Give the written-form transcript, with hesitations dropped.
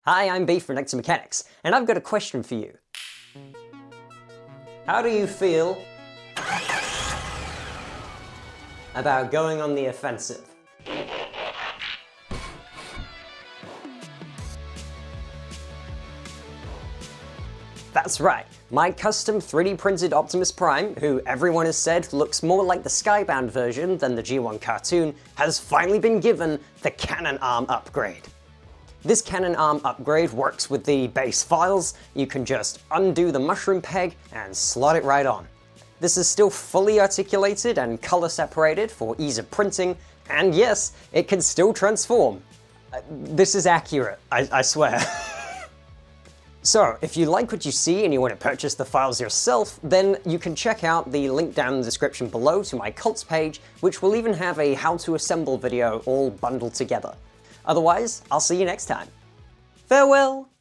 Hi, I'm B from Nectar Mechanics, and I've got a question for you. How do you feel about going on the offensive? That's right, my custom 3D printed Optimus Prime, who everyone has said looks more like the Skybound version than the G1 cartoon, has finally been given the cannon arm upgrade. This cannon arm upgrade works with the base files. You can just undo the mushroom peg and slot it right on. This is still fully articulated and color separated for ease of printing, and yes, it can still transform. This is accurate, I swear. So, if you like what you see and you want to purchase the files yourself, then you can check out the link down in the description below to my cults page, which will even have a how to assemble video all bundled together. Otherwise, I'll see you next time. Farewell!